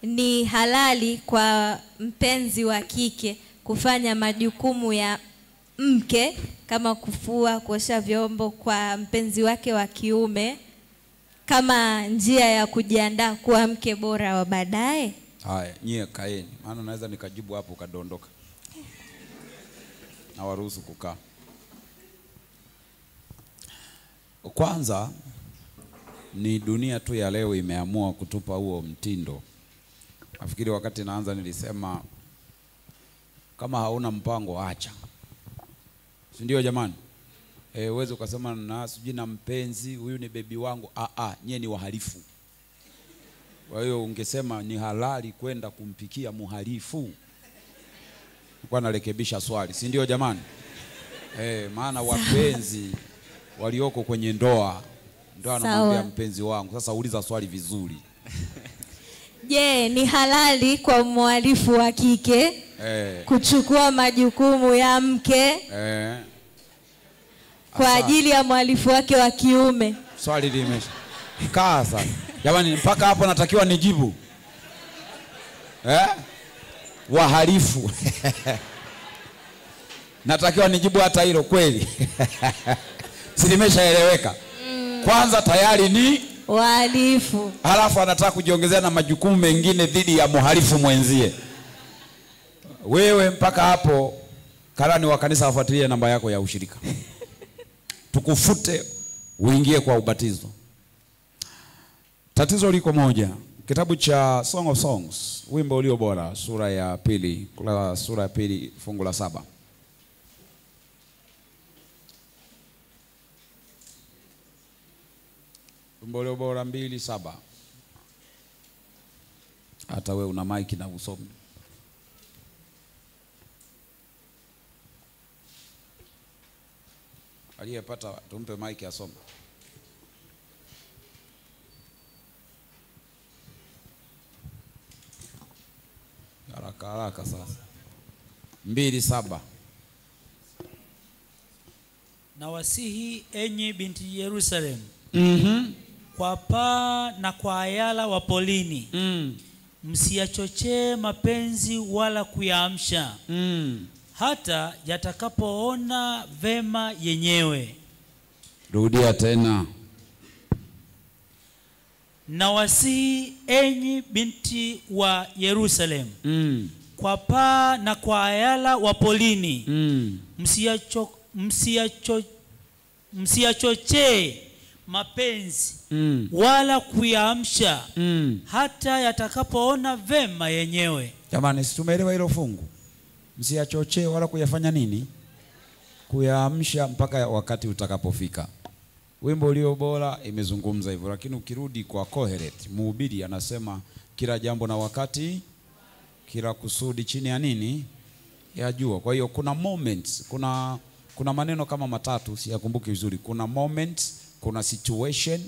ni halali kwa mpenzi wa kike kufanya majukumu ya mke kama kufua, kuosha vyombo kwa mpenzi wake wa kiume kama njia ya kujiandaa kuwa mke bora wa baadaye? Haya, nyie kaeni. Maana naweza nikajibu hapo ukadondoka. Na waruhusu kukaa. Kwanza ni dunia tu ya leo imeamua kutupa huo mtindo. Nafikiri wakati naanza nilisema kama hauna mpango acha. Si ndio jamani? Uweze ukasema na sijui na mpenzi, huyu ni bebi wangu. Nyie ni wahalifu. Kwa hiyo ungesema ni halali kwenda kumpikia muhalifu. Kwa narekebisha swali. Si ndio jamani? Maana wapenzi walioko kwenye ndoa ndio anamwambia mpenzi wangu. Sasa uliza swali vizuri. Je, ni halali kwa mhalifu wa kike kuchukua majukumu ya mke kwa ajili ya mhalifu wake wa kiume? Swali limesha. Kaa sasa. Jamani, mpaka hapo natakiwa nijibu. Wahalifu. Natakiwa nijibu hata hilo kweli. Si limeshaeleweka? Kwanza tayari ni wahalifu. Halafu anataka kujiongezea na majukumu mengine dhidi ya mhalifu mwenzie. Wewe mpaka hapo karani wa kanisa afuatilie namba yako ya ushirika. Tukufute uingie kwa ubatizo. Tatizo liko moja. Kitabu cha Song of Songs, wimbo ulio bora, sura ya pili fungu la 7. Wimbo ulio bora 2:7. Hata wewe una maiki na usome. Aliyepata tumpe maiki asome. Haraka sasa. 2:7. Na wasihi enyi binti Yerusalemu, kwa paa na kwa ayala wa polini, msiyachochee mapenzi wala kuyaamsha, hata yatakapoona vema yenyewe. Rudia tena. Na wasihi enyi binti wa Yerusalemu, kwa paa na kwa ayala wa polini, msiyachochee mapenzi wala kuyaamsha, hata yatakapoona vema yenyewe. Jamani, si tumeelewa hilo fungu? Msiyachochee wala kuyafanya nini? Kuyaamsha mpaka wakati utakapofika. Wimbo ulio bora imezungumza hivyo, lakini ukirudi kwa Kohelet, mhubiri anasema kila jambo na wakati, kila kusudi chini ya nini? Ya jua. Kwa hiyo kuna moments, kuna maneno kama matatu siyakumbuki vizuri. Kuna moments, kuna situation,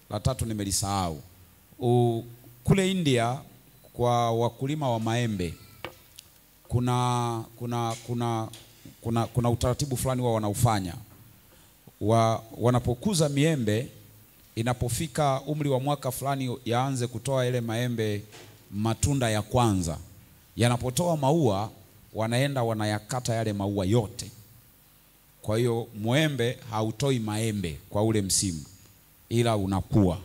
la tatu nimelisahau. Kule India kwa wakulima wa maembe kuna utaratibu fulani wao wanaufanya. Wanapokuza miembe, inapofika umri wa mwaka fulani yaanze kutoa ile maembe matunda ya kwanza. Yanapotoa maua, wanaenda wanayakata yale maua yote. Kwa hiyo mwembe hautoi maembe kwa ule msimu, ila unakuwa.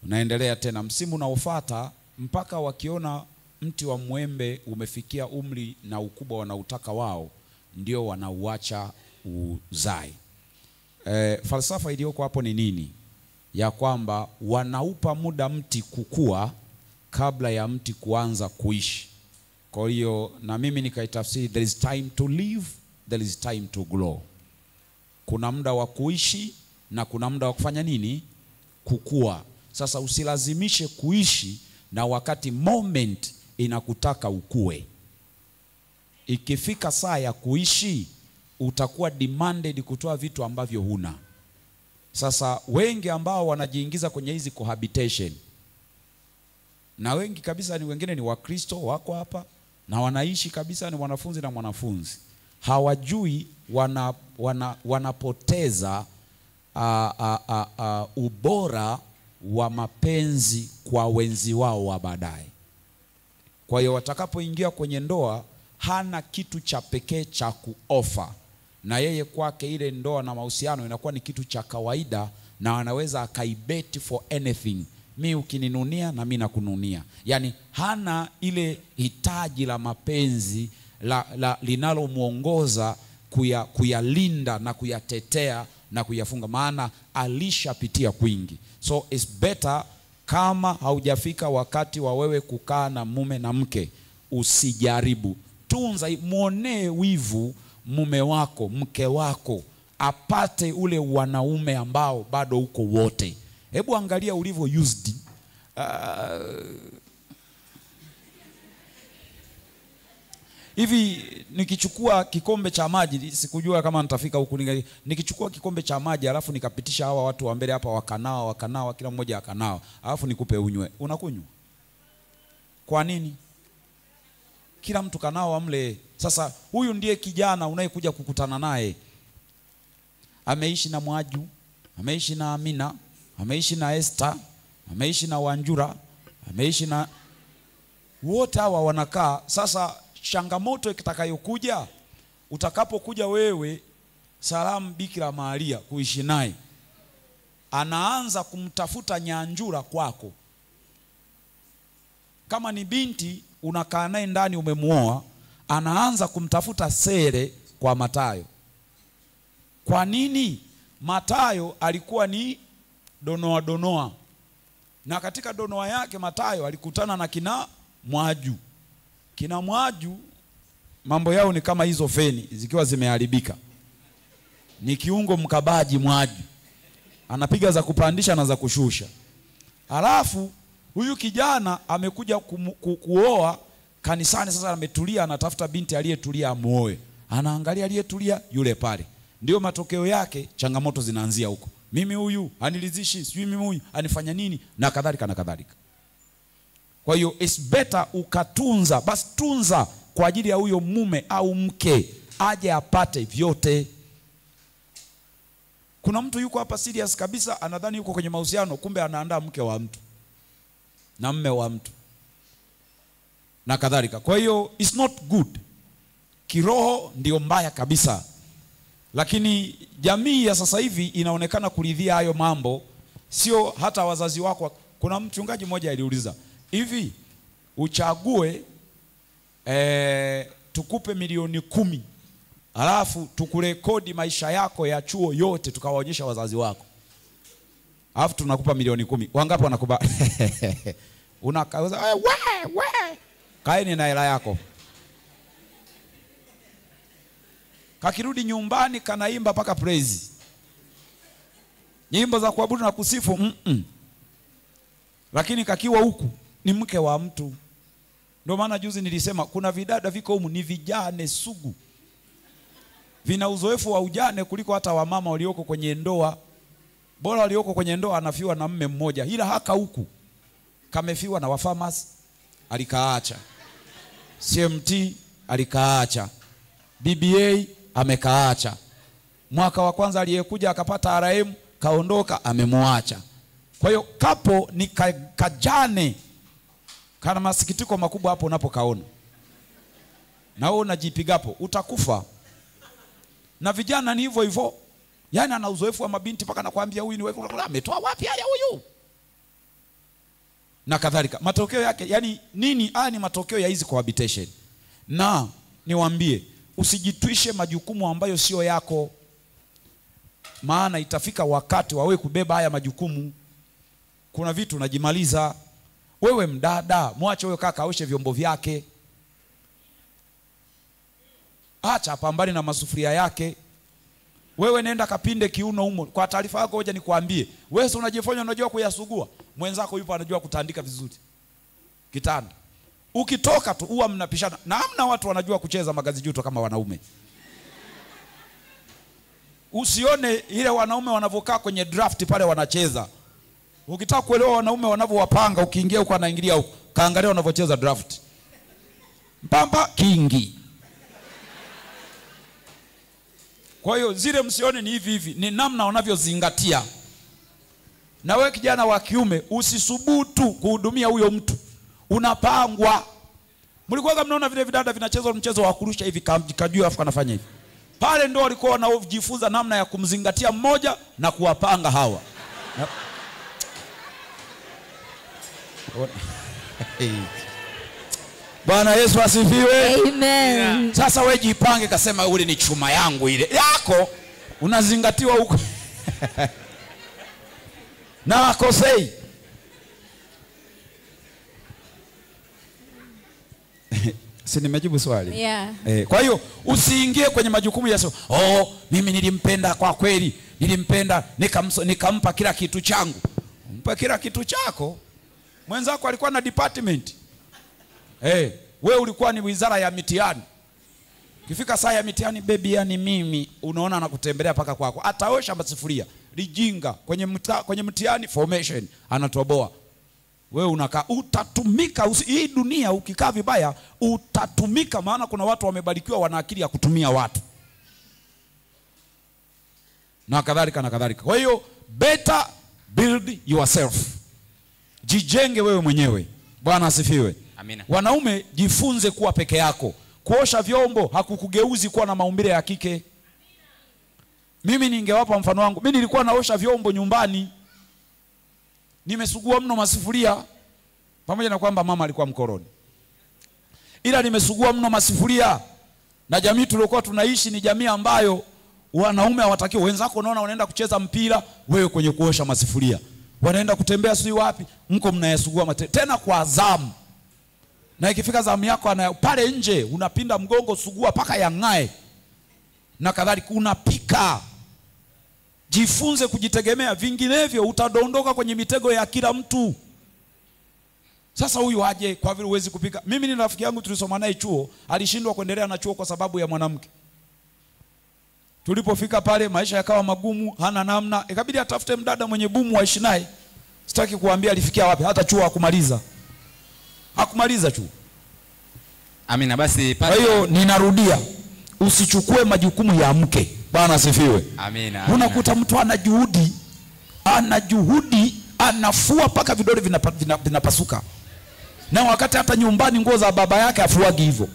Unaendelea tena msimu unaofuata mpaka wakiona mti wa mwembe umefikia umri na ukubwa wanautaka wao, ndio wanauacha uzae. Falsafa iliyoko hapo ni nini? Ya kwamba wanaupa muda mti kukua kabla ya mti kuanza kuishi. Kwa hiyo na mimi nikaitafsiri, there is time to live, there is time to grow. Kuna muda wa kuishi na kuna muda wa kufanya nini? Kukua. Sasa usilazimishe kuishi na wakati moment inakutaka ukue. Ikifika saa ya kuishi, utakuwa demanded kutoa vitu ambavyo huna. Sasa wengi ambao wanajiingiza kwenye hizi cohabitation, na wengi kabisa ni wengine ni Wakristo wako hapa na wanaishi kabisa ni wanafunzi na mwanafunzi, hawajui wanapoteza ubora wa mapenzi kwa wenzi wao wa baadaye. Kwa hiyo watakapoingia kwenye ndoa, hana kitu cha pekee cha kuofa, na yeye kwake ile ndoa na mahusiano inakuwa ni kitu cha kawaida, na anaweza akaibeti for anything. Mi ukininunia na mimi nakununia. Yani hana ile hitaji la mapenzi linalomuongoza kuyalinda na kuyatetea na kuyafunga, maana alishapitia kwingi. So it's better, kama haujafika wakati wa wewe kukaa na mume na mke, usijaribu. Tunza, muonee wivu mume wako, mke wako, apate ule wanaume ambao bado uko wote. Hebu angalia ulivyo used. Hivi nikichukua kikombe cha maji, sikujua kama nitafika huku, nikichukua kikombe cha maji alafu nikapitisha hawa watu wa mbele hapa wakanawa kila mmoja akanawa, alafu nikupe unywe, unakunywa? Kwa nini? Kila mtu kanawa mle. Sasa huyu ndiye kijana unayekuja kukutana naye. Ameishi na Mwaju, ameishi na Amina, ameishi na Esther, ameishi na Wanjura, ameishi na wote hawa wanakaa. Sasa changamoto itakayokuja, utakapokuja wewe Salamu Bikira Maria kuishi naye, anaanza kumtafuta Nyanjura kwako. Kama ni binti unakaa naye ndani umemuoa, anaanza kumtafuta Sere kwa Matayo. Kwa nini? Matayo alikuwa ni donoa, na katika donoa yake Matayo alikutana na kina Mwaju. Kina Mwaju mambo yao ni kama hizo feni zikiwa zimeharibika, ni kiungo mkabaji. Mwaju anapiga za kupandisha na za kushusha. Halafu huyu kijana amekuja kuoa kanisani. Sasa ametulia, anatafuta binti aliyetulia amuoe. Anaangalia aliyetulia yule pale. Ndio matokeo yake changamoto zinaanzia huko. Mimi huyu anilizishi, sijui mimi huyu anifanya nini, na kadhalika na kadhalika. Kwa hiyo it's better ukatunza, basi tunza kwa ajili ya huyo mume au mke, aje apate vyote. Kuna mtu yuko hapa serious kabisa, anadhani yuko kwenye mahusiano, kumbe anaandaa mke wa mtu na mume wa mtu na kadhalika. Kwa hiyo it's not good. Kiroho ndio mbaya kabisa. Lakini jamii ya sasa hivi inaonekana kuridhia hayo mambo, sio hata wazazi wako. Kuna mchungaji mmoja aliuliza, hivi uchague tukupe milioni 10 alafu tukurekodi maisha yako ya chuo yote tukawaonyesha wazazi wako, alafu tunakupa milioni 10, wangapi wanakubali? Unakaweza we kaeni na hela yako. Kakirudi nyumbani kanaimba paka praise, nyimbo za kuabudu na kusifu Lakini kakiwa huku ni mke wa mtu. Ndio maana juzi nilisema kuna vidada viko humu ni vijane sugu, vina uzoefu wa ujane kuliko hata wamama walioko kwenye ndoa. Bora walioko kwenye ndoa anafiwa na mume mmoja, ila haka huku kamefiwa na wafamas alikaacha, CMT alikaacha, BBA amekaacha, mwaka wa kwanza aliyekuja akapata RM kaondoka amemwacha. Kwa hiyo kapo ni kajane, kana masikitiko makubwa hapo unapokaona, na wewe unajipigapo utakufa. Na vijana ni hivyo hivyo, yani ana uzoefu wa mabinti mpaka nakwambia huyu ni wewe, ametoa wapi haya huyu na kadhalika. Matokeo yake yani nini? Ni matokeo ya hizi cohabitation. Na niwaambie, usijitwishe majukumu ambayo sio yako, maana itafika wakati wa wewe kubeba haya majukumu. Kuna vitu unajimaliza wewe. Mdada, mwache wewe kaka aoshe vyombo vyake, acha pambani na masufuria yake. Wewe nenda kapinde kiuno humo. Kwa taarifa yako hoja nikwambie, wewe unajifanya unajua kuyasugua, mwenzako yupo anajua kutandika vizuri kitanda. Ukitoka tu huwa mnapishana, na hamna watu wanajua kucheza magazi juto kama wanaume. Usione ile wanaume wanavokaa kwenye draft pale wanacheza. Ukitaka kuelewa wanaume wanavowapanga, ukiingia huko anaingilia huko, kaangalia wanavocheza draft. Mpamba kingi. Kwa hiyo zile msione ni hivi hivi, ni namna wanavyozingatia. Na wewe kijana wa kiume usisubutu kuhudumia huyo mtu. Unapangwa. Mlikuwa mnaona vile vidada vinacheza mchezo wa kurusha hivi kajua afu kanafanya hivi. Pale ndio walikuwa wanajifunza namna ya kumzingatia mmoja na kuwapanga hawa. Bwana Yesu asifiwe. Amen. Sasa wewe jipange, kasema ule ni chuma yangu ile yako, unazingatiwa huko. Na akosei. Si nimejibu swali? Yeah. Kwa hiyo usiingie kwenye majukumu ya mimi nilimpenda kwa kweli, nilimpenda nikampa kila kitu changu. Mpa kila kitu chako. Mwenzako alikuwa na department. Wewe ulikuwa ni wizara ya mitihani. Kifika saa ya mitihani, baby, yani mimi unaona anakutembelea paka kwako. Ataosha masufuria, lijinga kwenye mtihani formation anatoboa. Wewe unakaa, utatumika. Hii dunia ukikaa vibaya utatumika, maana kuna watu wamebarikiwa wana akili ya kutumia watu. Na kadhalika na kadhalika. Kwa hiyo better build yourself. Jijenge wewe mwenyewe. Bwana asifiwe. Amina. Wanaume, jifunze kuwa peke yako. Kuosha vyombo hakukugeuzi kuwa na maumbile ya kike. Mimi ningewapa mfano wangu. Mimi nilikuwa naosha vyombo nyumbani. Nimesugua mno masufuria, pamoja na kwamba mama alikuwa mkoroni. Ila nimesugua mno masufuria, na jamii tuliokuwa tunaishi ni jamii ambayo wanaume hawatakiwi. Wenzako unaona wanaenda kucheza mpira, wewe kwenye kuosha masufuria. Wanaenda kutembea sio wapi, mko mnayasugua tena kwa zamu. Na ikifika zamu yako pale nje unapinda mgongo, sugua paka yangae. Na kadhalika unapika. Jifunze kujitegemea, vinginevyo utadondoka kwenye mitego ya kila mtu. Sasa huyu aje kwa vile huwezi kupika. Mimi ni rafiki yangu tulisoma naye chuo, alishindwa kuendelea na chuo kwa sababu ya mwanamke. Tulipofika pale maisha yakawa magumu, hana namna, ikabidi atafute mdada mwenye bumu waishi naye. Sitaki kuambia alifikia wapi, hata chuo hakumaliza. Hakumaliza chuo. Amina. Basi kwa hiyo ninarudia, usichukue majukumu ya mke. Bwana asifiwe. Amina. Unakuta mtu ana juhudi, anafua paka vidole vinapasuka. Na wakati hata nyumbani nguo za baba yake afuagi hivyo.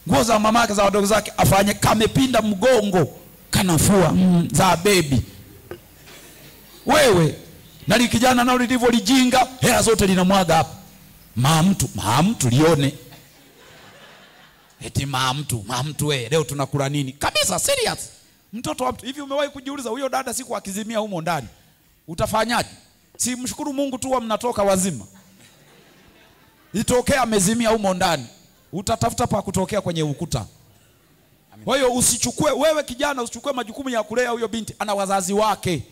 Nguo za mama yake, za wadogo zake afanye kamepinda mgongo, kanafua za baby. Wewe na likijana nao lilivyo lijinga, hela zote linamwaga hapa. Mtu lione. Eti mtu wewe leo tunakula nini? Kabisa serious. Mtoto wa mtu. Hivi umewahi kujiuliza huyo dada siku akizimia humo ndani utafanyaje? Si mshukuru Mungu tu mnatoka wazima. Itokea amezimia humo ndani, utatafuta pa kutokea kwenye ukuta. Kwa hiyo usichukue, wewe kijana usichukue majukumu ya kulea huyo binti. Ana wazazi wake.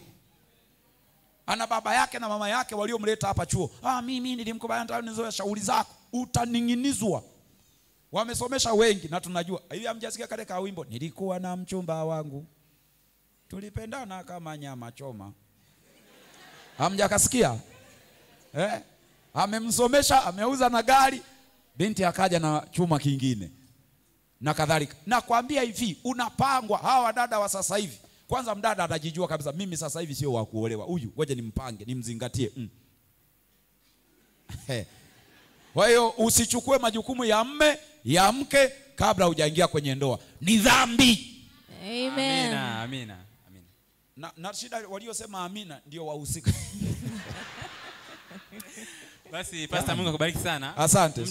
Ana baba yake na mama yake waliomleta hapa chuo. Mimi nilimkubali ndio nizoea shauri zako. Utaninginizwa. Wamesomesha wengi na tunajua. Hivi hamjasikia kale ka wimbo, nilikuwa na mchumba wangu, tulipendana kama nyama choma. Hamjakasikia? Amemsomesha, ameuza na gari, binti akaja na chuma kingine. Na kadhalika. Na kuambia hivi, unapangwa. Hawa dada wa sasa hivi, kwanza mdada atajijua kabisa, mimi sasa hivi sio wa kuolewa. Huyu ngoja nimpange, nimzingatie. Kwa hiyo usichukue majukumu ya mke kabla hujaingia kwenye ndoa. Ni dhambi. Amen. Amina. Na shida waliosema amina ndio wahusika. Basi Pastor, Mungu akubariki sana. Asante.